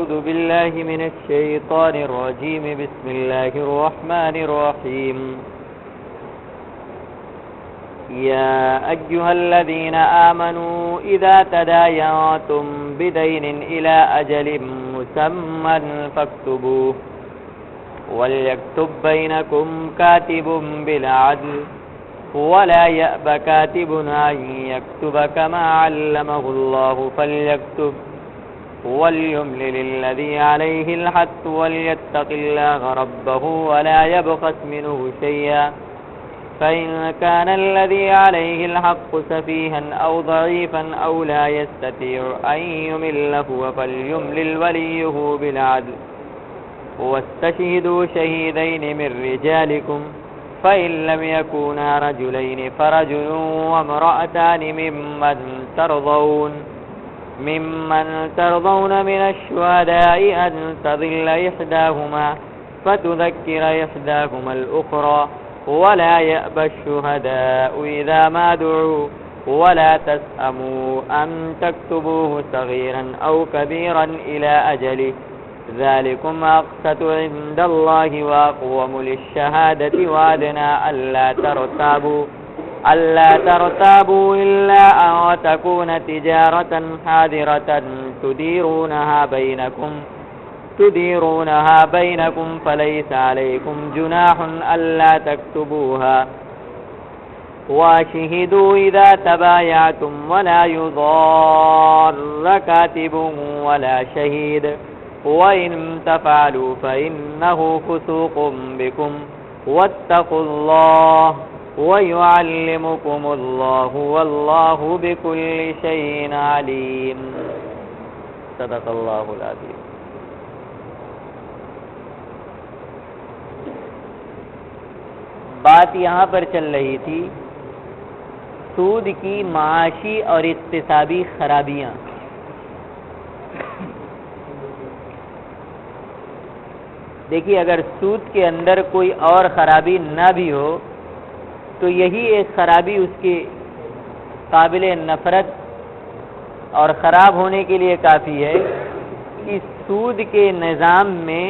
أعوذ بالله من الشيطان الرجيم بسم الله الرحمن الرحيم يا أيها الذين آمنوا إذا تداينتم بدين إلى أجل مسمى فاكتبوه وليكتب بينكم كاتب بالعدل ولا يأب كاتب أن يكتب كما علمه الله فليكتب وليملل الذي عليه الحق وليتق الله ربه ولا يبخس منه شيئا فإن كان الذي عليه الحق سفيها أو ضعيفا أو لا يستطيع أن يمل هو فليملل وليه بالعدل واستشهدوا شهيدين من رجالكم فإن لم يكونا رجلين فرجل وامرأتان ممن ترضون من الشهداء أن تضل إحداهما فتذكر إحداهما الأخرى ولا يأبى الشهداء إذا ما دعوا ولا تسأموا أن تكتبوه صغيرا أو كبيرا إلى أجله ذلكم أقسط عند الله وأقوم للشهادة وأدنى ألا ترتابوا إلا أن تكون تجارة حاضرة تديرونها بينكم فليس عليكم جناح ألا تكتبوها واشهدوا إذا تبايعتم ولا يضار كاتب ولا شهيد وإن تفعلوا فإنه فسوق بكم واتقوا الله ويعلمكم الله والله بكل شيء عليم صدق اللہ العظیم. بات یہاں پر چل رہی تھی سود کی معاشی اور اقتصادی خرابیاں. دیکھیے اگر سود کے اندر کوئی اور خرابی نہ بھی ہو تو یہی ایک خرابی اس کے قابل نفرت اور خراب ہونے کے لیے کافی ہے کہ سود کے نظام میں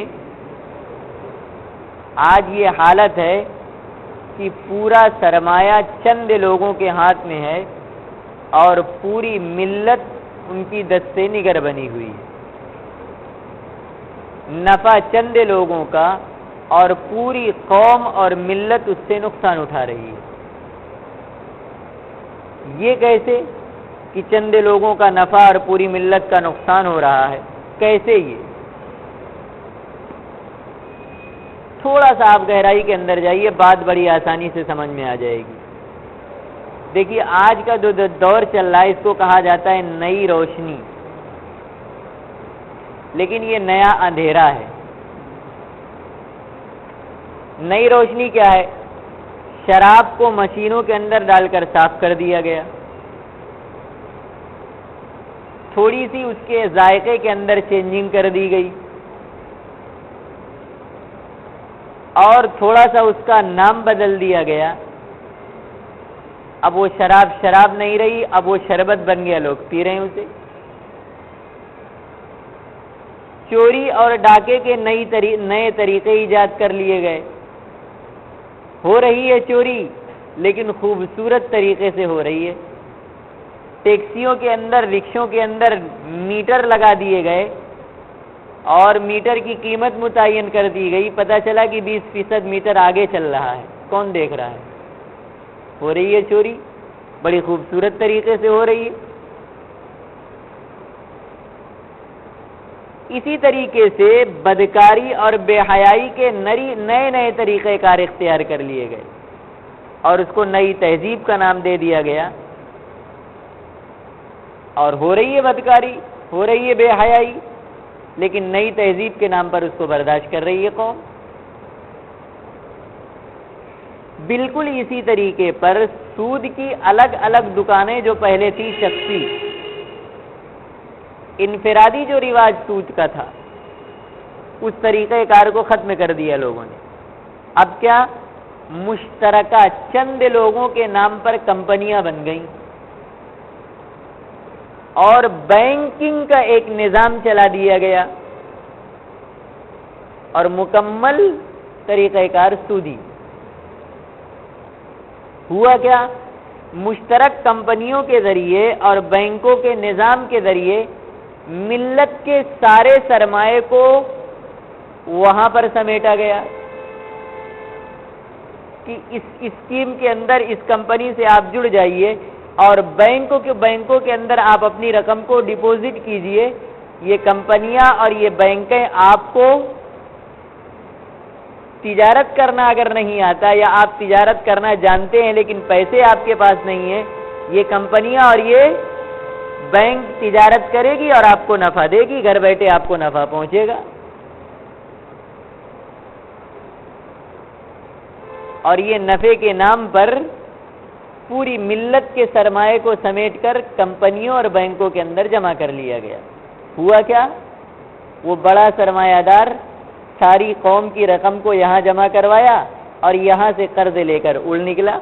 آج یہ حالت ہے کہ پورا سرمایہ چند لوگوں کے ہاتھ میں ہے اور پوری ملت ان کی دست نگر بنی ہوئی ہے. نفع چند لوگوں کا اور پوری قوم اور ملت اس سے نقصان اٹھا رہی ہے. یہ کیسے کہ چند لوگوں کا نفع اور پوری ملت کا نقصان ہو رہا ہے؟ کیسے؟ یہ تھوڑا سا آپ گہرائی کے اندر جائیے، بات بڑی آسانی سے سمجھ میں آ جائے گی. دیکھیے آج کا جو دور چل رہا ہے اس کو کہا جاتا ہے نئی روشنی، لیکن یہ نیا اندھیرا ہے. نئی روشنی کیا ہے؟ شراب کو مشینوں کے اندر ڈال کر صاف کر دیا گیا، تھوڑی سی اس کے ذائقے کے اندر چینجنگ کر دی گئی اور تھوڑا سا اس کا نام بدل دیا گیا. اب وہ شراب نہیں رہی، اب وہ شربت بن گیا، لوگ پی رہے ہیں اسے. چوری اور ڈاکے کے نئے طریقے ایجاد کر لیے گئے. ہو رہی ہے چوری لیکن خوبصورت طریقے سے ہو رہی ہے. ٹیکسیوں کے اندر، رکشوں کے اندر میٹر لگا دیے گئے اور میٹر کی قیمت متعین کر دی گئی. پتہ چلا کہ 20% میٹر آگے چل رہا ہے، کون دیکھ رہا ہے؟ ہو رہی ہے چوری، بڑی خوبصورت طریقے سے ہو رہی ہے. اسی طریقے سے بدکاری اور بے حیائی کے نئے طریقے کار اختیار کر لیے گئے اور اس کو نئی تہذیب کا نام دے دیا گیا. اور ہو رہی ہے بدکاری، ہو رہی ہے بے حیائی، لیکن نئی تہذیب کے نام پر اس کو برداشت کر رہی ہے قوم. بالکل اسی طریقے پر سود کی الگ الگ دکانیں جو پہلے تھی شخصی انفرادی جو رواج سود کا تھا اس طریقہ کار کو ختم کر دیا لوگوں نے. اب کیا؟ مشترکہ چند لوگوں کے نام پر کمپنیاں بن گئیں اور بینکنگ کا ایک نظام چلا دیا گیا اور مکمل طریقہ کار سودی۔ ہوا کیا؟ مشترک کمپنیوں کے ذریعے اور بینکوں کے نظام کے ذریعے ملت کے سارے سرمایے کو وہاں پر سمیٹا گیا کہ اس اسکیم کے اندر اس کمپنی سے آپ جڑ جائیے اور بینکوں کے اندر آپ اپنی رقم کو ڈپوزٹ کیجئے۔ یہ کمپنیاں اور یہ بینکیں آپ کو تجارت کرنا اگر نہیں آتا یا آپ تجارت کرنا جانتے ہیں لیکن پیسے آپ کے پاس نہیں ہیں، یہ کمپنیاں اور یہ بینک تجارت کرے گی اور آپ کو نفع دے گی، گھر بیٹھے آپ کو نفع پہنچے گا۔ اور یہ نفع کے نام پر پوری ملت کے سرمایے کو سمیٹ کر کمپنیوں اور بینکوں کے اندر جمع کر لیا گیا۔ ہوا کیا؟ وہ بڑا سرمایہ دار ساری قوم کی رقم کو یہاں جمع کروایا اور یہاں سے قرض لے کر اڑ نکلا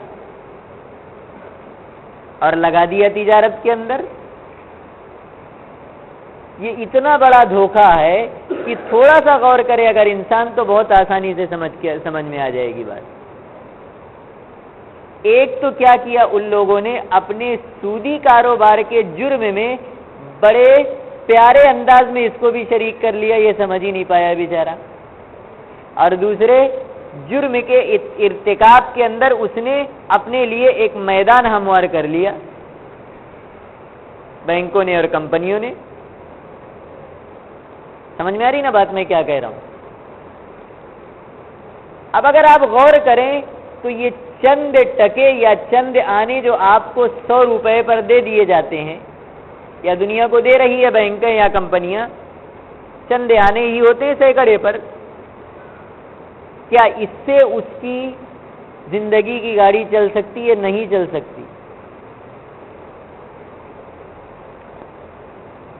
اور لگا دیا تجارت کے اندر۔ یہ اتنا بڑا دھوکہ ہے کہ تھوڑا سا غور کرے اگر انسان تو بہت آسانی سے سمجھ میں آ جائے گی بات۔ ایک تو کیا کیا ان لوگوں نے، اپنے سودی کاروبار کے جرم میں بڑے پیارے انداز میں اس کو بھی شریک کر لیا، یہ سمجھ ہی نہیں پایا بیچارہ۔ اور دوسرے جرم کے ارتکاب کے اندر اس نے اپنے لیے ایک میدان ہموار کر لیا، بینکوں نے اور کمپنیوں نے۔ سمجھ میں آ رہی نا بات میں کیا کہہ رہا ہوں؟ اب اگر آپ غور کریں تو یہ چند ٹکے یا چند آنے جو آپ کو 100 روپے پر دے دیے جاتے ہیں یا دنیا کو دے رہی ہے بینکیں یا کمپنیاں، چند آنے ہی ہوتے ہیں سینکڑے پر، کیا اس سے اس کی زندگی کی گاڑی چل سکتی ہے؟ نہیں چل سکتی۔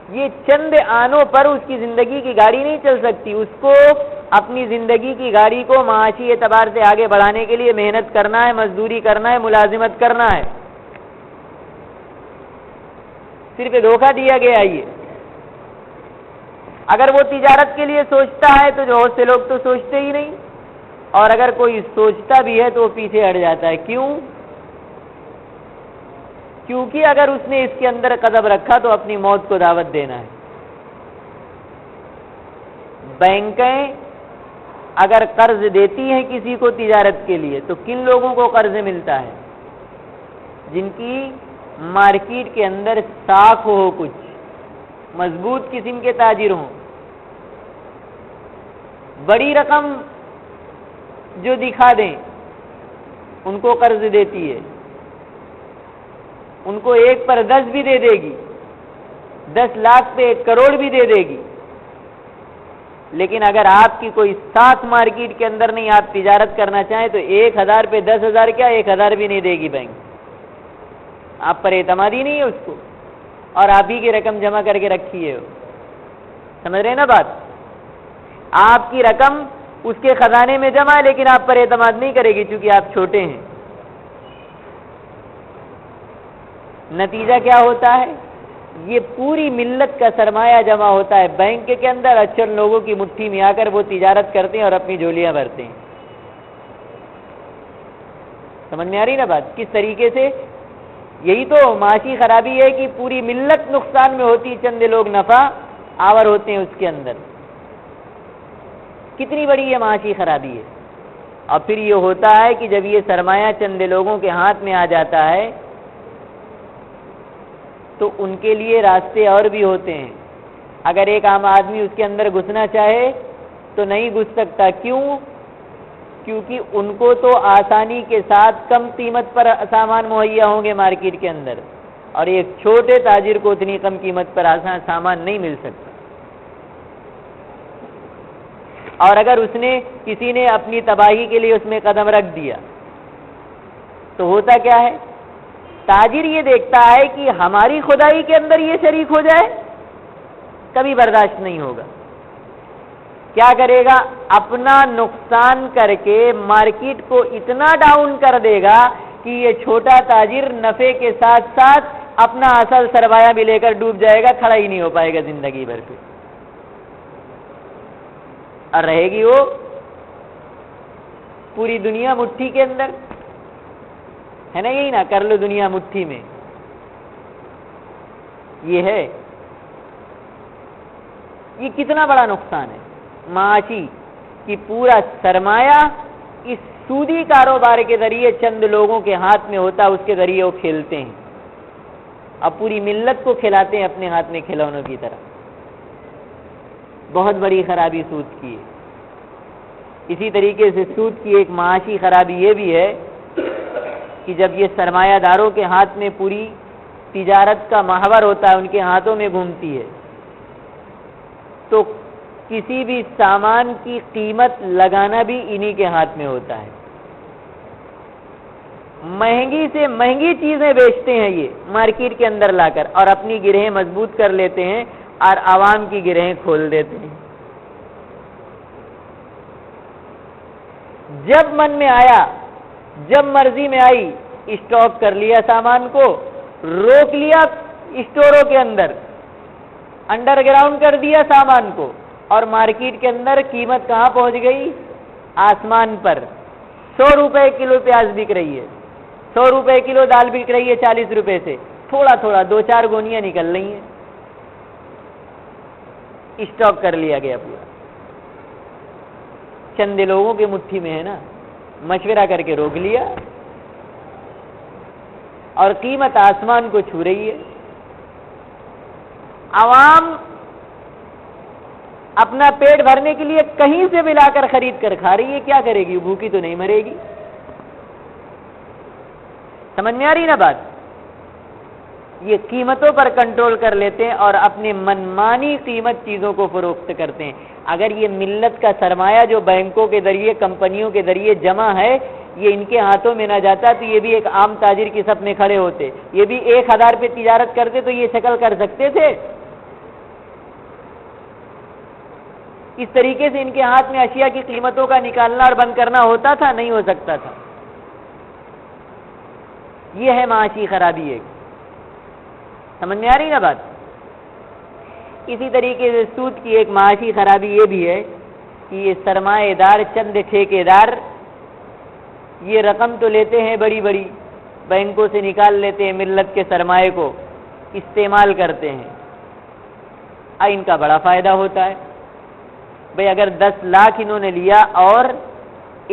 یہ چند آنوں پر اس کی زندگی کی گاڑی نہیں چل سکتی۔ اس کو اپنی زندگی کی گاڑی کو معاشی اعتبار سے آگے بڑھانے کے لیے محنت کرنا ہے، مزدوری کرنا ہے، ملازمت کرنا ہے۔ صرف دھوکہ دیا گیا یہ۔ اگر وہ تجارت کے لیے سوچتا ہے تو جو بہت سے لوگ تو سوچتے ہی نہیں، اور اگر کوئی سوچتا بھی ہے تو وہ پیچھے ہٹ جاتا ہے۔ کیوں؟ کیونکہ اگر اس نے اس کے اندر قدم رکھا تو اپنی موت کو دعوت دینا ہے۔ بینکیں اگر قرض دیتی ہیں کسی کو تجارت کے لیے تو کن لوگوں کو قرض ملتا ہے؟ جن کی مارکیٹ کے اندر ساکھ ہو، کچھ مضبوط قسم کے تاجر ہوں۔ بڑی رقم جو دکھا دیں ان کو قرض دیتی ہے، ان کو 1 پر 10 بھی دے دے گی، 10 لاکھ پہ 1 کروڑ بھی دے دے گی۔ لیکن اگر آپ کی کوئی ساتھ مارکیٹ کے اندر نہیں، آپ تجارت کرنا چاہیں تو 1000 پہ 10,000 کیا 1000 بھی نہیں دے گی بینک۔ آپ پر اعتماد ہی نہیں ہے اس کو، اور آپ ہی کی رقم جمع کر کے رکھی ہے۔ سمجھ رہے ہیں نا بات؟ آپ کی رقم اس کے خزانے میں جمع ہے لیکن آپ پر اعتماد نہیں کرے گی چونکہ آپ چھوٹے ہیں۔ نتیجہ کیا ہوتا ہے؟ یہ پوری ملت کا سرمایہ جمع ہوتا ہے بینک کے اندر، اچھے لوگوں کی مٹھی میں آ کر وہ تجارت کرتے ہیں اور اپنی جھولیاں بھرتے ہیں۔ سمجھ میں آ رہی نا بات؟ کس طریقے سے؟ یہی تو معاشی خرابی ہے کہ پوری ملت نقصان میں ہوتی، چند لوگ نفع آور ہوتے ہیں اس کے اندر۔ کتنی بڑی یہ معاشی خرابی ہے۔ اور پھر یہ ہوتا ہے کہ جب یہ سرمایہ چند لوگوں کے ہاتھ میں آ جاتا ہے تو ان کے لیے راستے اور بھی ہوتے ہیں۔ اگر ایک عام آدمی اس کے اندر گھسنا چاہے تو نہیں گھس سکتا۔ کیوں؟ کیونکہ ان کو تو آسانی کے ساتھ کم قیمت پر سامان مہیا ہوں گے مارکیٹ کے اندر، اور ایک چھوٹے تاجر کو اتنی کم قیمت پر آسان سامان نہیں مل سکتا۔ اور اگر اس نے کسی نے اپنی تباہی کے لیے اس میں قدم رکھ دیا تو ہوتا کیا ہے؟ تاجر یہ دیکھتا ہے کہ ہماری خدائی کے اندر یہ شریک ہو جائے، کبھی برداشت نہیں ہوگا۔ کیا کرے گا؟ اپنا نقصان کر کے مارکیٹ کو اتنا ڈاؤن کر دے گا کہ یہ چھوٹا تاجر نفع کے ساتھ ساتھ اپنا اصل سرمایہ بھی لے کر ڈوب جائے گا، کھڑا ہی نہیں ہو پائے گا زندگی بھر پہ۔ اور رہے گی وہ پوری دنیا مٹھی کے اندر، ہے نا؟ یہی نا، کر لو دنیا مٹھی میں، یہ ہے۔ یہ کتنا بڑا نقصان ہے معاشی کہ پورا سرمایہ اس سودی کاروبار کے ذریعے چند لوگوں کے ہاتھ میں ہوتا، اس کے ذریعے وہ کھیلتے ہیں، اب پوری ملت کو کھلاتے ہیں اپنے ہاتھ میں کھلونوں کی طرح۔ بہت بڑی خرابی سود کی ہے۔ اسی طریقے سے سود کی ایک معاشی خرابی یہ بھی ہے کہ جب یہ سرمایہ داروں کے ہاتھ میں پوری تجارت کا محور ہوتا ہے، ان کے ہاتھوں میں گھومتی ہے، تو کسی بھی سامان کی قیمت لگانا بھی انہی کے ہاتھ میں ہوتا ہے۔ مہنگی سے مہنگی چیزیں بیچتے ہیں یہ مارکیٹ کے اندر لا کر، اور اپنی گرہیں مضبوط کر لیتے ہیں اور عوام کی گرہیں کھول دیتے ہیں۔ جب من میں آیا، جب مرضی میں آئی، اسٹاک کر لیا سامان کو، روک لیا اسٹوروں کے اندر، انڈر گراؤنڈ کر دیا سامان کو، اور مارکیٹ کے اندر قیمت کہاں پہنچ گئی؟ آسمان پر۔ 100 روپے کلو پیاز بک رہی ہے، 100 روپے کلو دال بک رہی ہے 40 روپے سے، تھوڑا تھوڑا 2-4 گونیاں نکل رہی ہیں، اسٹاک کر لیا گیا پورا۔ چند لوگوں کے مٹھی میں ہے نا، مشورہ کر کے روک لیا، اور قیمت آسمان کو چھو رہی ہے۔ عوام اپنا پیٹ بھرنے کے لیے کہیں سے بھی لا کر خرید کر کھا رہی ہے، کیا کرے گی؟ بھوکی تو نہیں مرے گی۔ سمجھ میں آ رہی نا بات؟ یہ قیمتوں پر کنٹرول کر لیتے ہیں اور اپنے منمانی قیمت چیزوں کو فروخت کرتے ہیں۔ اگر یہ ملت کا سرمایہ جو بینکوں کے ذریعے، کمپنیوں کے ذریعے جمع ہے، یہ ان کے ہاتھوں میں نہ جاتا تو یہ بھی ایک عام تاجر کی صف میں کھڑے ہوتے، یہ بھی 1000 پہ تجارت کرتے تو یہ شکل کر سکتے تھے؟ اس طریقے سے ان کے ہاتھ میں اشیاء کی قیمتوں کا نکالنا اور بند کرنا ہوتا تھا؟ نہیں ہو سکتا تھا۔ یہ ہے معاشی خرابی ایک۔ سمجھ میں آ رہی نا بات؟ اسی طریقے سے سود کی ایک معاشی خرابی یہ بھی ہے کہ یہ سرمایہ دار، چند ٹھیکیدار، یہ رقم تو لیتے ہیں بڑی بڑی، بینکوں سے نکال لیتے ہیں، ملت کے سرمایہ کو استعمال کرتے ہیں، ان کا بڑا فائدہ ہوتا ہے۔ بھئی اگر 10 لاکھ انہوں نے لیا اور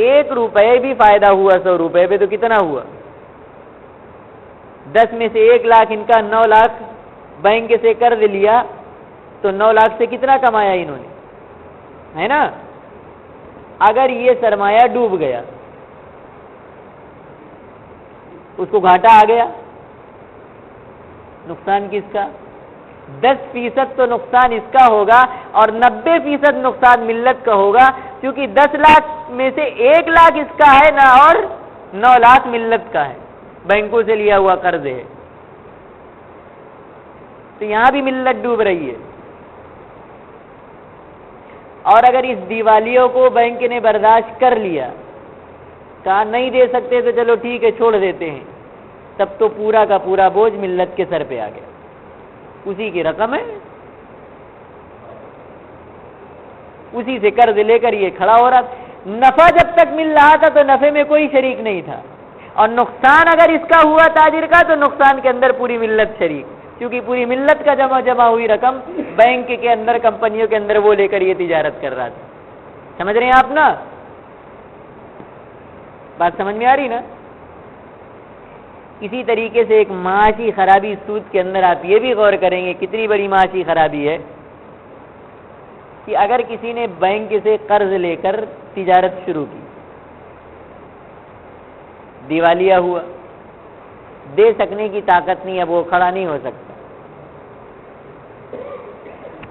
1 روپے بھی فائدہ ہوا 100 روپے پہ، تو کتنا ہوا؟ 10 میں سے 1 لاکھ ان کا، 9 لاکھ بینک سے قرض لیا تو 9 لاکھ سے کتنا کمایا انہوں نے، ہے نا؟ اگر یہ سرمایہ ڈوب گیا، اس کو گھاٹا آ گیا، نقصان کس کا؟ 10% تو نقصان اس کا ہوگا اور 90% نقصان ملت کا ہوگا، کیونکہ 10 لاکھ میں سے 1 لاکھ اس کا ہے نا، اور 9 لاکھ ملت کا ہے، بینکوں سے لیا ہوا قرض ہے۔ تو یہاں بھی ملت ڈوب رہی ہے۔ اور اگر اس دیوالیوں کو بینک نے برداشت کر لیا، کہا نہیں دے سکتے تو چلو ٹھیک ہے چھوڑ دیتے ہیں، تب تو پورا کا پورا بوجھ ملت کے سر پہ آ گیا، اسی کی رقم ہے، اسی سے قرض لے کر یہ کھڑا ہو رہا۔ نفع جب تک مل رہا تھا تو نفع میں کوئی شریک نہیں تھا، اور نقصان اگر اس کا ہوا تاجر کا تو نقصان کے اندر پوری ملت شریک، کیونکہ پوری ملت کا جمع ہوئی رقم بینک کے اندر، کمپنیوں کے اندر وہ لے کر یہ تجارت کر رہا تھا۔ سمجھ رہے ہیں آپ نا بات؟ سمجھ میں آ رہی نا؟ اسی طریقے سے ایک معاشی خرابی سود کے اندر آپ یہ بھی غور کریں گے کتنی بڑی معاشی خرابی ہے کہ اگر کسی نے بینک سے قرض لے کر تجارت شروع کی، دیوالیہ ہوا، دے سکنے کی طاقت نہیں، اب وہ کھڑا نہیں ہو سکتا،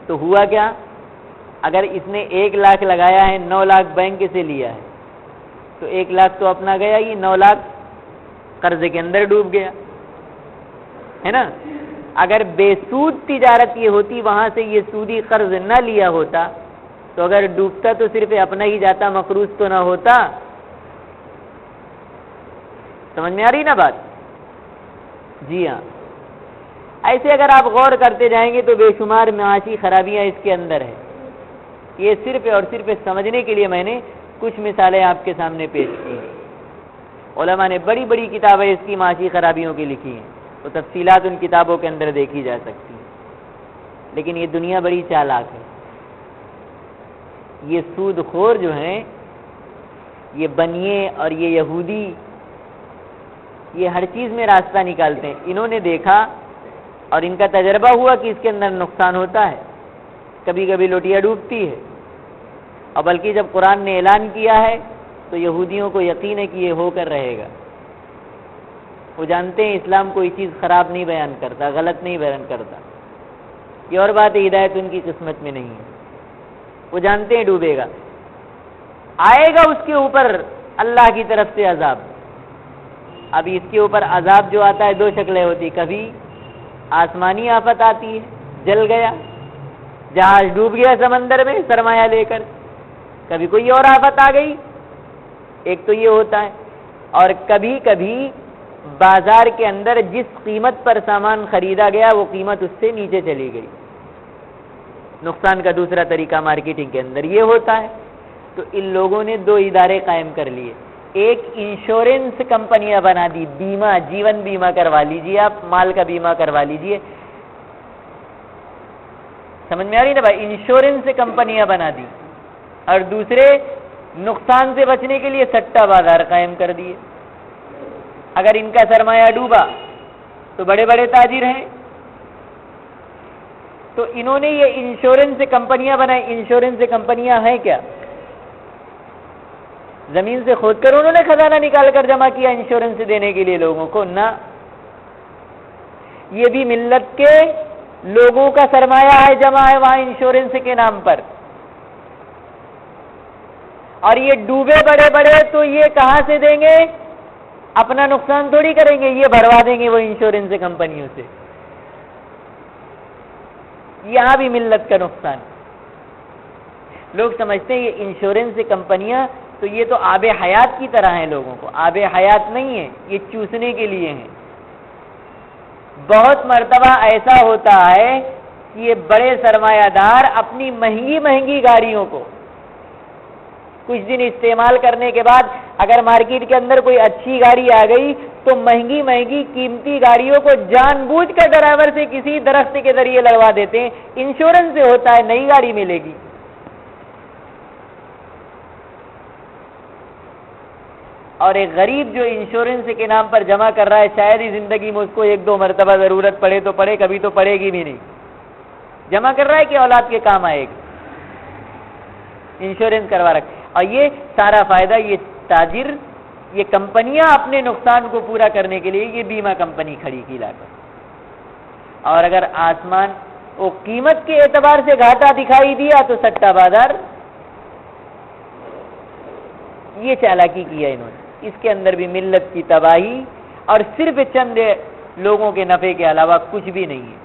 تو ہوا کیا؟ اگر اس نے 1 لاکھ لگایا ہے، 9 لاکھ بینک سے لیا ہے، تو 1 لاکھ تو اپنا گیا ہی، 9 لاکھ قرض کے اندر ڈوب گیا، ہے نا؟ اگر بے سود تجارت یہ ہوتی، وہاں سے یہ سودی قرض نہ لیا ہوتا، تو اگر ڈوبتا تو صرف اپنا ہی جاتا، مقروض تو نہ ہوتا۔ سمجھ میں آ رہی نا بات؟ جی ہاں، ایسے اگر آپ غور کرتے جائیں گے تو بے شمار معاشی خرابیاں اس کے اندر ہیں۔ یہ صرف اور صرف سمجھنے کے لیے میں نے کچھ مثالیں آپ کے سامنے پیش کی ہیں۔ علماء نے بڑی بڑی کتابیں اس کی معاشی خرابیوں کی لکھی ہیں، وہ تفصیلات ان کتابوں کے اندر دیکھی جا سکتی ہیں، لیکن یہ دنیا بڑی چالاک ہے۔ یہ سود خور جو ہیں، یہ بنیے اور یہ یہودی، یہ ہر چیز میں راستہ نکالتے ہیں۔ انہوں نے دیکھا اور ان کا تجربہ ہوا کہ اس کے اندر نقصان ہوتا ہے، کبھی کبھی لوٹیا ڈوبتی ہے، اور بلکہ جب قرآن نے اعلان کیا ہے تو یہودیوں کو یقین ہے کہ یہ ہو کر رہے گا۔ وہ جانتے ہیں اسلام کوئی چیز خراب نہیں بیان کرتا، غلط نہیں بیان کرتا۔ یہ اور بات ہے، ہدایت ان کی قسمت میں نہیں ہے، وہ جانتے ہیں ڈوبے گا، آئے گا اس کے اوپر اللہ کی طرف سے عذاب۔ ابھی اس کے اوپر عذاب جو آتا ہے دو شکلیں ہوتی، کبھی آسمانی آفت آتی ہے، جل گیا، جہاز ڈوب گیا سمندر میں سرمایہ لے کر، کبھی کوئی اور آفت آ گئی، ایک تو یہ ہوتا ہے، اور کبھی کبھی بازار کے اندر جس قیمت پر سامان خریدا گیا وہ قیمت اس سے نیچے چلی گئی۔ نقصان کا دوسرا طریقہ مارکیٹنگ کے اندر یہ ہوتا ہے۔ تو ان لوگوں نے دو ادارے قائم کر لیے، ایک انشورنس کمپنیاں بنا دی، بیمہ، جیون بیمہ کروا لیجیے، آپ مال کا بیمہ کروا لیجیے، سمجھ میں آ رہی نا بھائی، انشورنس کمپنیاں بنا دی، اور دوسرے نقصان سے بچنے کے لیے سٹا بازار قائم کر دیے۔ اگر ان کا سرمایہ ڈوبا تو بڑے بڑے تاجر ہیں، تو انہوں نے یہ انشورنس کمپنیاں بنائی۔ انشورنس کمپنیاں ہیں کیا؟ زمین سے کھود کر انہوں نے خزانہ نکال کر جمع کیا انشورنس دینے کے لیے لوگوں کو؟ نہ، یہ بھی ملت کے لوگوں کا سرمایہ ہے، جمع ہے وہاں انشورنس کے نام پر، اور یہ ڈوبے بڑے بڑے تو یہ کہاں سے دیں گے؟ اپنا نقصان تھوڑی کریں گے، یہ بھروا دیں گے وہ انشورنس کمپنیوں سے۔ یہاں بھی ملت کا نقصان۔ لوگ سمجھتے ہیں یہ انشورنس کمپنیاں تو یہ تو آب حیات کی طرح ہیں، لوگوں کو آب حیات نہیں ہے، یہ چوسنے کے لیے ہیں۔ بہت مرتبہ ایسا ہوتا ہے کہ یہ بڑے سرمایہ دار اپنی مہنگی مہنگی گاڑیوں کو کچھ دن استعمال کرنے کے بعد اگر مارکیٹ کے اندر کوئی اچھی گاڑی آ گئی تو مہنگی مہنگی قیمتی گاڑیوں کو جان بوجھ کر ڈرائیور سے کسی درخت کے ذریعے لڑوا دیتے ہیں۔ انشورنس سے ہوتا ہے، نئی گاڑی ملے گی۔ اور ایک غریب جو انشورنس کے نام پر جمع کر رہا ہے، شاید ہی زندگی میں اس کو ایک دو مرتبہ ضرورت پڑے تو پڑے، کبھی تو پڑے گی بھی نہیں۔ جمع کر رہا ہے کہ اولاد کے کام آئے گا، انشورنس کروا رکھا۔ اور یہ سارا فائدہ یہ تاجر، یہ کمپنیاں اپنے نقصان کو پورا کرنے کے لیے یہ بیمہ کمپنی کھڑی کی لا کر، اور اگر آسمان وہ قیمت کے اعتبار سے گھاٹا دکھائی دیا تو سٹا بازار، یہ چالاکی کیا انہوں نے۔ اس کے اندر بھی ملت کی تباہی اور صرف چند لوگوں کے نفع کے علاوہ کچھ بھی نہیں ہے۔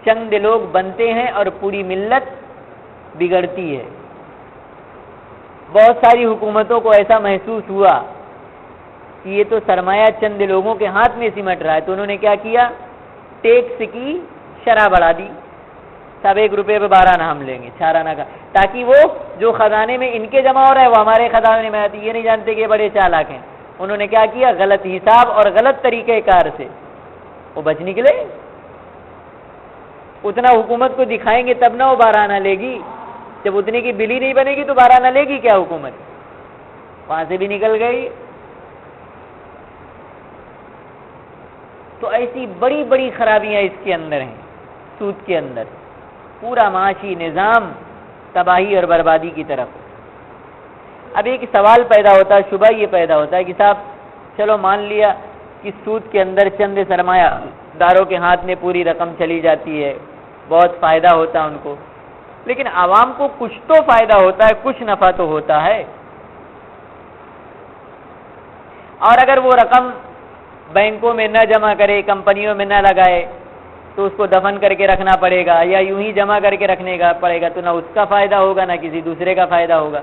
چند لوگ بنتے ہیں اور پوری ملت بگڑتی ہے۔ بہت ساری حکومتوں کو ایسا محسوس ہوا کہ یہ تو سرمایہ چند لوگوں کے ہاتھ میں سمٹ رہا ہے، تو انہوں نے کیا کیا؟ ٹیکس کی شرح بڑھا دی، سب 1 روپے پہ 12 آنا ہم لیں گے، 4 آنا کا، تاکہ وہ جو خزانے میں ان کے جمع ہو رہا ہے وہ ہمارے خزانے میں آتی۔ یہ نہیں جانتے کہ یہ بڑے چالاک ہیں۔ انہوں نے کیا کیا؟ غلط حساب اور غلط طریقہ کار سے وہ بچ نکلے۔ اتنا حکومت کو دکھائیں گے تب نہ وہ 12 آنا لے گی، جب اتنے کی بلی نہیں بنے گی تو 12 آنا لے گی کیا حکومت؟ وہاں سے بھی نکل گئی۔ تو ایسی بڑی بڑی خرابیاں اس کے اندر ہیں، سود کے اندر پورا معاشی نظام تباہی اور بربادی کی طرف۔ اب ایک سوال پیدا ہوتا ہے، شبہ یہ پیدا ہوتا ہے کہ صاحب چلو مان لیا کہ سود کے اندر چند سرمایہ داروں کے ہاتھ میں پوری رقم چلی جاتی ہے، بہت فائدہ ہوتا ہے ان کو، لیکن عوام کو کچھ تو فائدہ ہوتا ہے، کچھ نفع تو ہوتا ہے۔ اور اگر وہ رقم بینکوں میں نہ جمع کرے، کمپنیوں میں نہ لگائے تو اس کو دفن کر کے رکھنا پڑے گا، یا یوں ہی جمع کر کے رکھنے کا پڑے گا، تو نہ اس کا فائدہ ہوگا نہ کسی دوسرے کا فائدہ ہوگا۔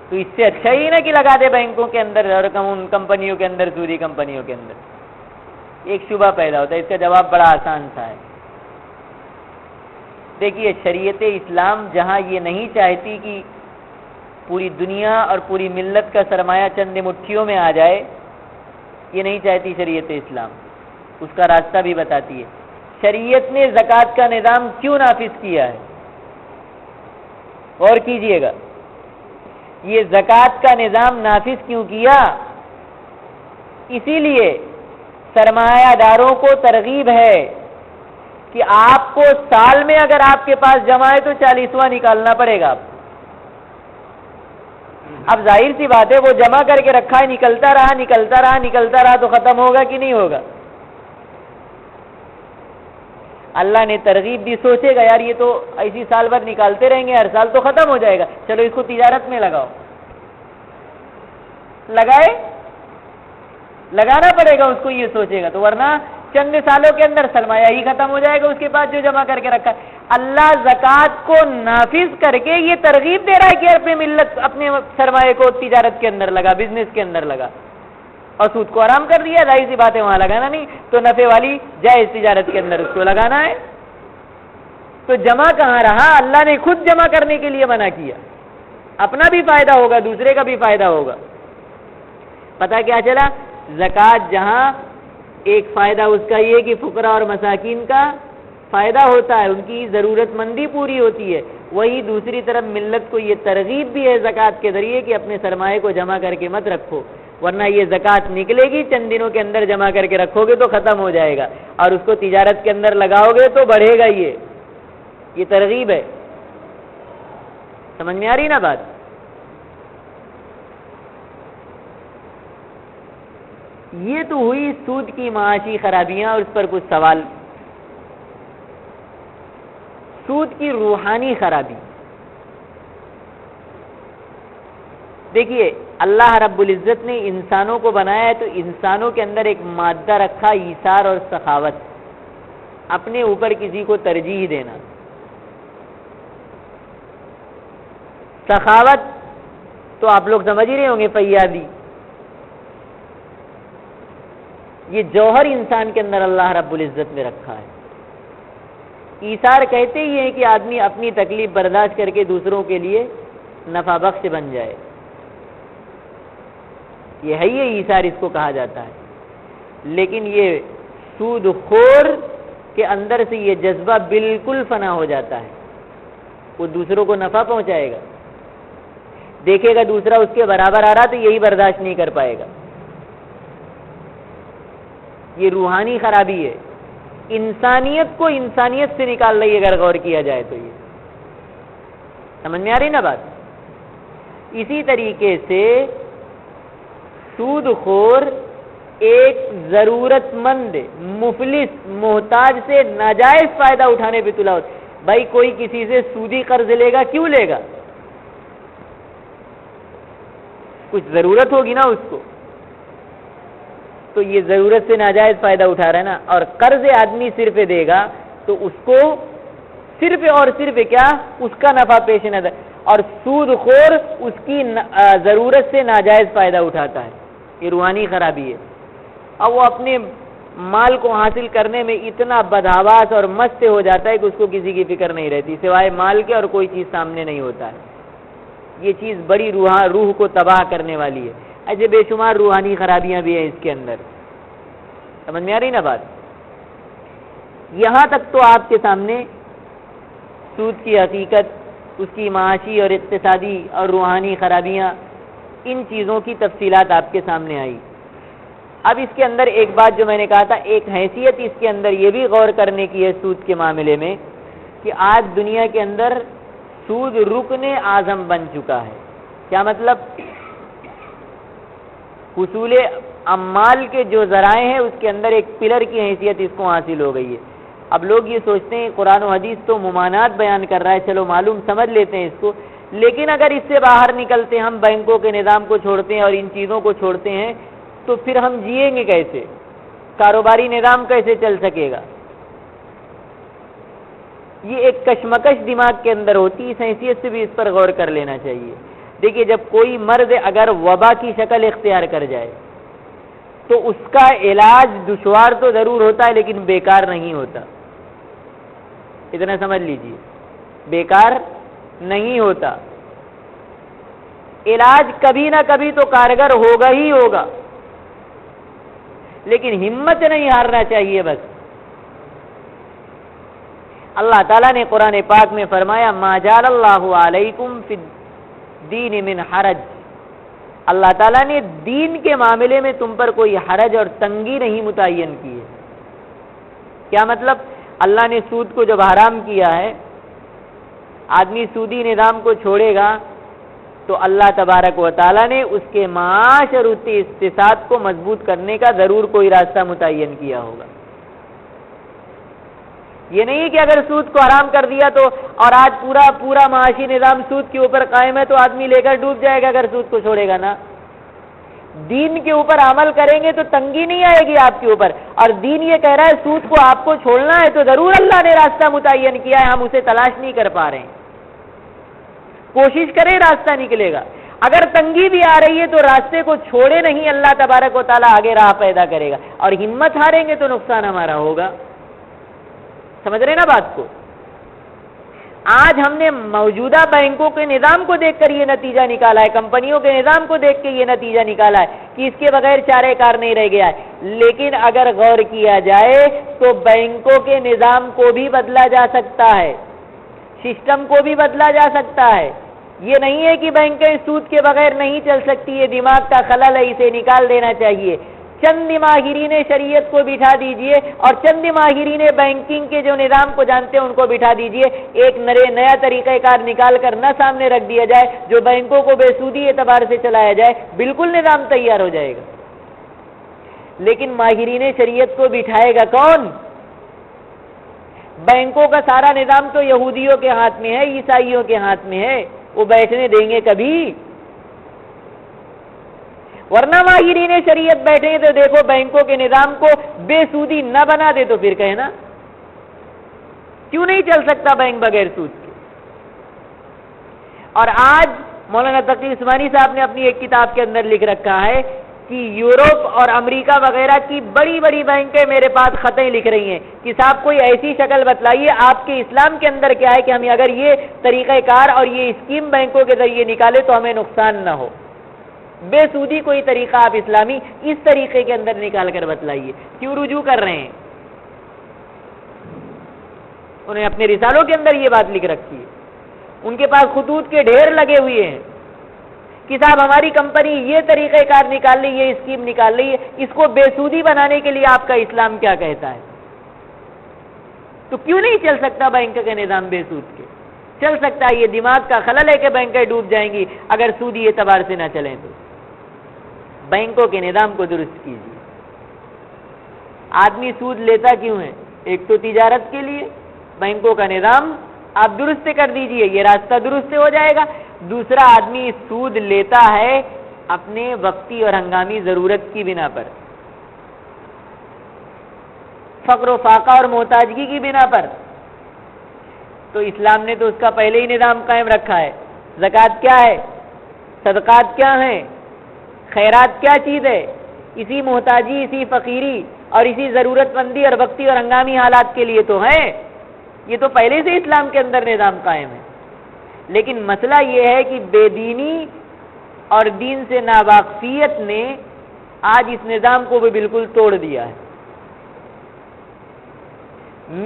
تو اس سے اچھا ہی نہ کہ لگا دے بینکوں کے اندر اور ان کمپنیوں کے اندر، سودی کمپنیوں کے اندر۔ ایک شبہ پیدا ہوتا ہے، اس کا جواب بڑا آسان سا ہے۔ دیکھیے شریعت اسلام جہاں یہ نہیں چاہتی کہ پوری دنیا اور پوری ملت کا سرمایہ چند مٹھیوں میں آ جائے، یہ نہیں چاہتی شریعت اسلام، اس کا راستہ بھی بتاتی ہے۔ شریعت نے زکوٰۃ کا نظام کیوں نافذ کیا ہے؟ غور کیجئے گا، یہ زکوٰۃ کا نظام نافذ کیوں کیا؟ اسی لیے سرمایہ داروں کو ترغیب ہے کہ آپ کو سال میں اگر آپ کے پاس جمع ہے تو 40واں نکالنا پڑے گا۔ اب ظاہر سی بات ہے وہ جمع کر کے رکھا ہے، نکلتا رہا تو ختم ہوگا کہ نہیں ہوگا؟ اللہ نے ترغیب دی، سوچے گا یار یہ تو ایسی سال بھر نکالتے رہیں گے، ہر سال تو ختم ہو جائے گا، چلو اس کو تجارت میں لگاؤ، لگانا پڑے گا اس کو، یہ سوچے گا تو، ورنہ چند سالوں کے اندر سرمایہ ہی ختم ہو جائے گا اس کے بعد جو جمع کر کے رکھا ہے۔ اللہ زکوٰۃ کو نافذ کر کے یہ ترغیب دے رہا ہے کہ اپنے ملت اپنے سرمایہ کو تجارت کے اندر لگا، بزنس کے اندر لگا، اور سود کو حرام کر دیا، ظاہر سی بات ہے وہاں لگانا نہیں، تو نفع والی جائز تجارت کے اندر اس کو لگانا ہے۔ تو جمع کہاں رہا؟ اللہ نے خود جمع کرنے کے لیے منع کیا، اپنا بھی فائدہ ہوگا، دوسرے کا بھی فائدہ ہوگا۔ پتہ کیا چلا؟ زکوٰۃ جہاں ایک فائدہ اس کا یہ کہ فقراء اور مساکین کا فائدہ ہوتا ہے، ان کی ضرورت مندی پوری ہوتی ہے، وہی دوسری طرف ملت کو یہ ترغیب بھی ہے زکوٰۃ کے ذریعے کہ اپنے سرمایہ کو جمع کر کے مت رکھو، ورنہ یہ زکوٰۃ نکلے گی، چند دنوں کے اندر جمع کر کے رکھو گے تو ختم ہو جائے گا، اور اس کو تجارت کے اندر لگاؤ گے تو بڑھے گا۔ یہ ترغیب ہے، سمجھ میں آ رہی نا بات؟ یہ تو ہوئی سود کی معاشی خرابیاں اور اس پر کچھ سوال۔ سود کی روحانی خرابی، دیکھیے اللہ رب العزت نے انسانوں کو بنایا ہے تو انسانوں کے اندر ایک مادہ رکھا، ایثار اور سخاوت، اپنے اوپر کسی کو ترجیح دینا۔ سخاوت تو آپ لوگ سمجھ ہی رہے ہوں گے، فیاضی، یہ جوہر انسان کے اندر اللہ رب العزت نے رکھا ہے۔ ایثار کہتے ہی ہیں کہ آدمی اپنی تکلیف برداشت کر کے دوسروں کے لیے نفع بخش بن جائے، یہ ہے، یہ ایثار اس کو کہا جاتا ہے۔ لیکن یہ سود خور کے اندر سے یہ جذبہ بالکل فنا ہو جاتا ہے، وہ دوسروں کو نفع پہنچائے گا، دیکھے گا دوسرا اس کے برابر آ رہا تو یہی برداشت نہیں کر پائے گا۔ یہ روحانی خرابی ہے، انسانیت کو انسانیت سے نکال رہی ہے اگر غور کیا جائے تو۔ یہ سمجھ میں آ رہی نا بات؟ اسی طریقے سے سود خور ایک ضرورت مند، مفلس، محتاج سے ناجائز فائدہ اٹھانے پہ تلا ہوتا۔ بھائی کوئی کسی سے سودی قرض لے گا، کیوں لے گا؟ کچھ ضرورت ہوگی نا اس کو، تو یہ ضرورت سے ناجائز فائدہ اٹھا رہا ہے نا۔ اور قرض آدمی صرف دے گا تو اس کو صرف اور صرف کیا؟ اس کا نفع پیش نظر، اور سود خور اس کی ضرورت سے ناجائز فائدہ اٹھاتا ہے، یہ روحانی خرابی ہے۔ اور وہ اپنے مال کو حاصل کرنے میں اتنا بدحواس اور مست ہو جاتا ہے کہ اس کو کسی کی فکر نہیں رہتی، سوائے مال کے اور کوئی چیز سامنے نہیں ہوتا ہے۔ یہ چیز بڑی روح کو تباہ کرنے والی ہے۔ ایسے بے شمار روحانی خرابیاں بھی ہیں اس کے اندر، سمجھ میں آ رہی نا بات؟ یہاں تک تو آپ کے سامنے سود کی حقیقت، اس کی معاشی اور اقتصادی اور روحانی خرابیاں، ان چیزوں کی تفصیلات آپ کے سامنے آئی۔ اب اس کے اندر ایک بات جو میں نے کہا تھا، ایک حیثیت اس کے اندر یہ بھی غور کرنے کی ہے سود کے معاملے میں کہ آج دنیا کے اندر سود رکن اعظم بن چکا ہے۔ کیا مطلب؟ حصول اموال کے جو ذرائع ہیں اس کے اندر ایک پلر کی حیثیت اس کو حاصل ہو گئی ہے۔ اب لوگ یہ سوچتے ہیں قرآن و حدیث تو ممانعات بیان کر رہا ہے، چلو معلوم سمجھ لیتے ہیں اس کو، لیکن اگر اس سے باہر نکلتے ہیں، ہم بینکوں کے نظام کو چھوڑتے ہیں اور ان چیزوں کو چھوڑتے ہیں تو پھر ہم جئیں گے کیسے؟ کاروباری نظام کیسے چل سکے گا؟ یہ ایک کشمکش دماغ کے اندر ہوتی، اس حیثیت سے بھی اس پر غور کر لینا چاہیے۔ دیکھیے جب کوئی مرض اگر وبا کی شکل اختیار کر جائے تو اس کا علاج دشوار تو ضرور ہوتا ہے لیکن بیکار نہیں ہوتا۔ اتنا سمجھ لیجیے، بیکار نہیں ہوتا، علاج کبھی نہ کبھی تو کارگر ہوگا ہی ہوگا، لیکن ہمت نہیں ہارنا چاہیے۔ بس اللہ تعالیٰ نے قرآن پاک میں فرمایا ما جعل اللہ علیکم فی الدین من حرج، اللہ تعالیٰ نے دین کے معاملے میں تم پر کوئی حرج اور تنگی نہیں متعین کی ہے۔ کیا مطلب؟ اللہ نے سود کو جب حرام کیا ہے، آدمی سودی نظام کو چھوڑے گا تو اللہ تبارک و تعالیٰ نے اس کے معاش اور اس کے اقتصاد کو مضبوط کرنے کا ضرور کوئی راستہ متعین کیا ہوگا۔ یہ نہیں کہ اگر سود کو حرام کر دیا تو اور آج پورا معاشی نظام سود کے اوپر قائم ہے تو آدمی لے کر ڈوب جائے گا اگر سود کو چھوڑے گا نا۔ دین کے اوپر عمل کریں گے تو تنگی نہیں آئے گی آپ کے اوپر، اور دین یہ کہہ رہا ہے سود کو آپ کو چھوڑنا ہے تو ضرور اللہ نے راستہ متعین کیا ہے، ہم اسے تلاش نہیں کر پا رہے ہیں، کوشش کریں راستہ نکلے گا۔ اگر تنگی بھی آ رہی ہے تو راستے کو چھوڑے نہیں، اللہ تبارک و تعالیٰ آگے راہ پیدا کرے گا، اور ہمت ہاریں گے تو نقصان ہمارا ہوگا۔ سمجھ رہے نا بات کو؟ آج ہم نے موجودہ بینکوں کے نظام کو دیکھ کر یہ نتیجہ نکالا ہے، کمپنیوں کے نظام کو دیکھ کے یہ نتیجہ نکالا ہے کہ اس کے بغیر چارہ کار نہیں رہ گیا ہے، لیکن اگر غور کیا جائے تو بینکوں کے نظام کو بھی بدلا جا سکتا ہے، سسٹم کو بھی بدلا جا سکتا ہے۔ یہ نہیں ہے کہ بینکیں سود کے بغیر نہیں چل سکتی، یہ دماغ کا خلل ہے، اسے نکال دینا چاہیے۔ چند ماہرین شریعت کو بٹھا دیجئے اور چند ماہرین بینکنگ کے جو نظام کو جانتے ہیں ان کو بٹھا دیجئے، ایک نیا طریقہ کار نکال کر نہ سامنے رکھ دیا جائے جو بینکوں کو بے سودی اعتبار سے چلایا جائے، بالکل نظام تیار ہو جائے گا۔ لیکن ماہرین شریعت کو بٹھائے گا کون؟ بینکوں کا سارا نظام تو یہودیوں کے ہاتھ میں ہے، عیسائیوں کے ہاتھ میں ہے، وہ بیٹھنے دیں گے کبھی؟ ورنہ ماہرین شریعت بیٹھے تو دیکھو بینکوں کے نظام کو بے سودی نہ بنا دے تو پھر کہنا کیوں نہیں چل سکتا بینک بغیر سود کے؟ اور آج مولانا تقی عثمانی صاحب نے اپنی ایک کتاب کے اندر لکھ رکھا ہے کہ یورپ اور امریکہ وغیرہ کی بڑی بڑی بینکیں میرے پاس خطیں لکھ رہی ہیں کہ صاحب کوئی ایسی شکل بتلائیے آپ کے اسلام کے اندر کیا ہے کہ ہمیں اگر یہ طریقہ کار اور یہ اسکیم بینکوں کے ذریعے نکالے تو ہمیں نقصان نہ ہو، بے سودی کوئی طریقہ آپ اسلامی اس طریقے کے اندر نکال کر بتلائیے۔ کیوں رجوع کر رہے ہیں؟ انہوں نے اپنے رسالوں کے اندر یہ بات لکھ رکھی ہے، ان کے پاس خطوط کے ڈھیر لگے ہوئے ہیں کہ صاحب ہماری کمپنی یہ طریقہ کار نکال لی، یہ اسکیم نکال لی ہے، اس کو بے سودی بنانے کے لیے آپ کا اسلام کیا کہتا ہے؟ تو کیوں نہیں چل سکتا بینک کا نظام بے سود کے؟ چل سکتا ہے، یہ دماغ کا خلل ہے کہ بینکیں ڈوب جائیں گی اگر سودی اعتبار سے نہ چلیں تو۔ بینکوں کے نظام کو درست کیجیے۔ آدمی سود لیتا کیوں ہے؟ ایک تو تجارت کے لیے، بینکوں کا نظام آپ درست کر دیجئے، یہ راستہ درست ہو جائے گا۔ دوسرا، آدمی سود لیتا ہے اپنے وقتی اور ہنگامی ضرورت کی بنا پر، فقر و فاقہ اور محتاجگی کی بنا پر، تو اسلام نے تو اس کا پہلے ہی نظام قائم رکھا ہے۔ زکوٰۃ کیا ہے؟ صدقات کیا ہیں؟ خیرات کیا چیز ہے؟ اسی محتاجی، اسی فقیری اور اسی ضرورت مندی اور وقتی اور ہنگامی حالات کے لیے تو ہے، یہ تو پہلے سے اسلام کے اندر نظام قائم ہے۔ لیکن مسئلہ یہ ہے کہ بے دینی اور دین سے ناواقفیت نے آج اس نظام کو بھی بالکل توڑ دیا ہے۔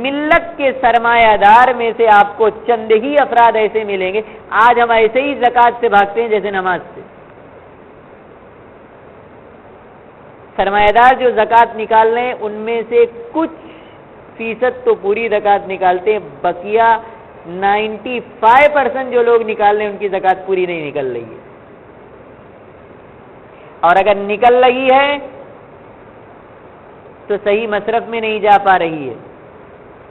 ملت کے سرمایہ دار میں سے آپ کو چند ہی افراد ایسے ملیں گے، آج ہم ایسے ہی زکوٰۃ سے بھاگتے ہیں جیسے نماز سے۔ سرمایہ دار جو زکوٰۃ نکال رہے ہیں ان میں سے کچھ فیصد تو پوری زکوٰۃ نکالتے ہیں، بقیہ 95% جو لوگ نکال رہے ہیں ان کی زکوٰۃ پوری نہیں نکل رہی ہے، اور اگر نکل رہی ہے تو صحیح مصرف میں نہیں جا پا رہی ہے۔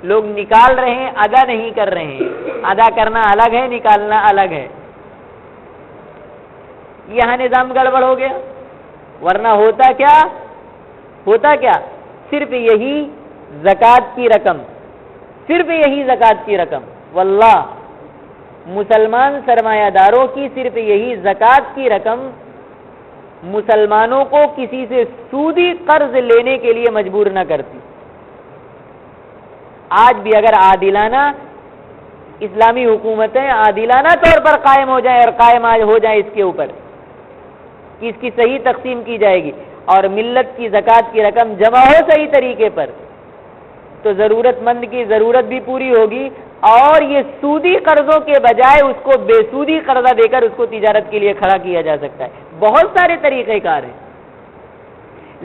لوگ نکال رہے ہیں، ادا نہیں کر رہے ہیں۔ ادا کرنا الگ ہے، نکالنا الگ ہے۔ یہاں نظام گڑبڑ ہو گیا، ورنہ ہوتا کیا؟ صرف یہی زکوٰۃ کی رقم، صرف یہی زکوٰۃ کی رقم، واللہ مسلمان سرمایہ داروں کی صرف یہی زکوٰۃ کی رقم مسلمانوں کو کسی سے سودی قرض لینے کے لیے مجبور نہ کرتی۔ آج بھی اگر عادلانہ اسلامی حکومتیں عادلانہ طور پر قائم ہو جائیں اور قائم ہو جائیں اس کے اوپر کہ اس کی صحیح تقسیم کی جائے گی اور ملت کی زکوٰۃ کی رقم جمع ہو صحیح طریقے پر، تو ضرورت مند کی ضرورت بھی پوری ہوگی اور یہ سودی قرضوں کے بجائے اس کو بے سودی قرضہ دے کر اس کو تجارت کے لیے کھڑا کیا جا سکتا ہے۔ بہت سارے طریقہ کار ہیں،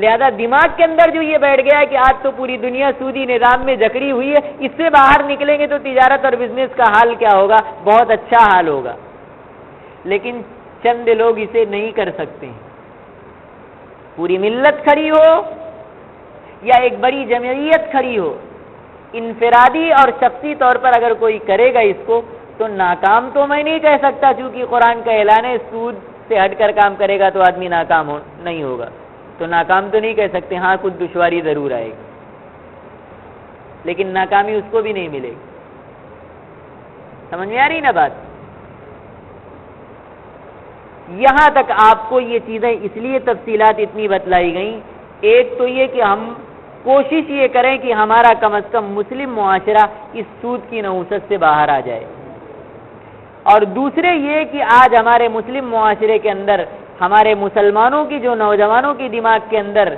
لہذا دماغ کے اندر جو یہ بیٹھ گیا ہے کہ آج تو پوری دنیا سودی نظام میں جکڑی ہوئی ہے، اس سے باہر نکلیں گے تو تجارت اور بزنس کا حال کیا ہوگا؟ بہت اچھا حال ہوگا، لیکن چند لوگ اسے نہیں کر سکتے ہیں۔ پوری ملت کھڑی ہو یا ایک بڑی جمعیت کھڑی ہو، انفرادی اور شخصی طور پر اگر کوئی کرے گا اس کو تو ناکام تو میں نہیں کہہ سکتا، چونکہ قرآن کا اعلان ہے سود سے ہٹ کر کام کرے گا تو آدمی ناکام نہیں ہوگا، تو ناکام تو نہیں کہہ سکتے، ہاں کچھ دشواری ضرور آئے گی، لیکن ناکامی اس کو بھی نہیں ملے گی۔ سمجھ میں آ رہی نا بات؟ یہاں تک آپ کو یہ چیزیں اس لیے تفصیلات اتنی بتلائی گئیں، ایک تو یہ کہ ہم کوشش یہ کریں کہ ہمارا کم از کم مسلم معاشرہ اس سود کی نحوست سے باہر آ جائے، اور دوسرے یہ کہ آج ہمارے مسلم معاشرے کے اندر ہمارے مسلمانوں کی جو نوجوانوں کی دماغ کے اندر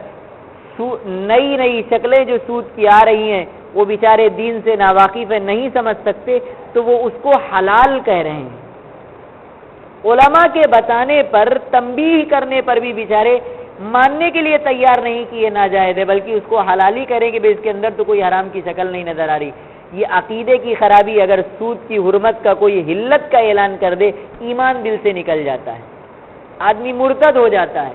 نئی نئی شکلیں جو سود کی آ رہی ہیں، وہ بیچارے دین سے ناواقف ہیں، نہیں سمجھ سکتے، تو وہ اس کو حلال کہہ رہے ہیں۔ علماء کے بتانے پر، تنبیہ کرنے پر بھی بیچارے ماننے کے لیے تیار نہیں کہ یہ ناجائز ہے، بلکہ اس کو حلالی کریں کہ اس کے اندر تو کوئی حرام کی شکل نہیں نظر آ رہی۔ یہ عقیدے کی خرابی، اگر سود کی حرمت کا کوئی حلت کا اعلان کر دے، ایمان دل سے نکل جاتا ہے، آدمی مرتد ہو جاتا ہے۔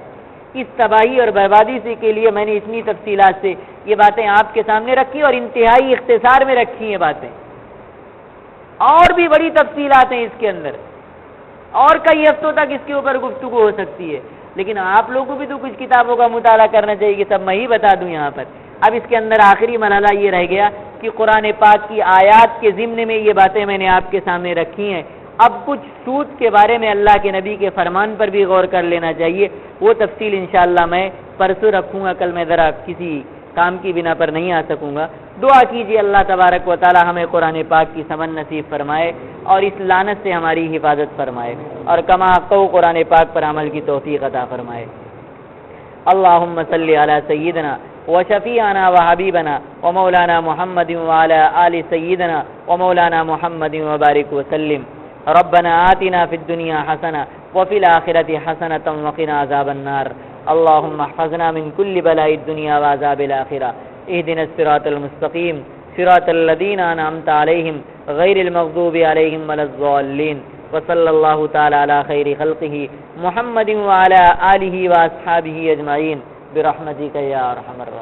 اس تباہی اور بربادی سے کے لیے میں نے اتنی تفصیلات سے یہ باتیں آپ کے سامنے رکھی اور انتہائی اختصار میں رکھی ہیں باتیں، اور بھی بڑی تفصیلات ہیں اس کے اندر، اور کئی ہفتوں تک اس کے اوپر گفتگو ہو سکتی ہے، لیکن آپ لوگوں کو بھی تو کچھ کتابوں کا مطالعہ کرنا چاہیے کہ سب میں ہی بتا دوں یہاں پر۔ اب اس کے اندر آخری مرحلہ یہ رہ گیا کہ قرآن پاک کی آیات کے ضمن میں یہ باتیں میں نے آپ کے سامنے رکھی ہیں، اب کچھ سود کے بارے میں اللہ کے نبی کے فرمان پر بھی غور کر لینا چاہیے، وہ تفصیل انشاءاللہ میں پرسوں رکھوں گا، کل میں ذرا کسی کام کی بنا پر نہیں آ سکوں گا۔ دعا کیجیے اللہ تبارک و تعالی ہمیں قرآن پاک کی سمجھ نصیب فرمائے اور اس لعنت سے ہماری حفاظت فرمائے، اور کما حقہ قرآن پاک پر عمل کی توفیق عطا فرمائے۔ اللہم صلی علی سیدنا وشفیعنا وحبیبنا ومولانا محمد وعلی آل سیدنا ومولانا محمد وبارک وسلم۔ ربنا آتنا فی الدنیا حسنہ وفی الآخرۃ حسنۃ وقنا عذاب النار۔ اللهم احفظنا من كل بلاء الدنيا وعذاب الآخرة۔ اهدنا الصراط المستقيم صراط الذين أنعمت عليهم غير المغضوب عليهم ولا الضالين۔ وصلى الله تعالى على خير خلقه محمد وعلى آله وأصحابه أجمعين برحمتك يا أرحم الراحمين۔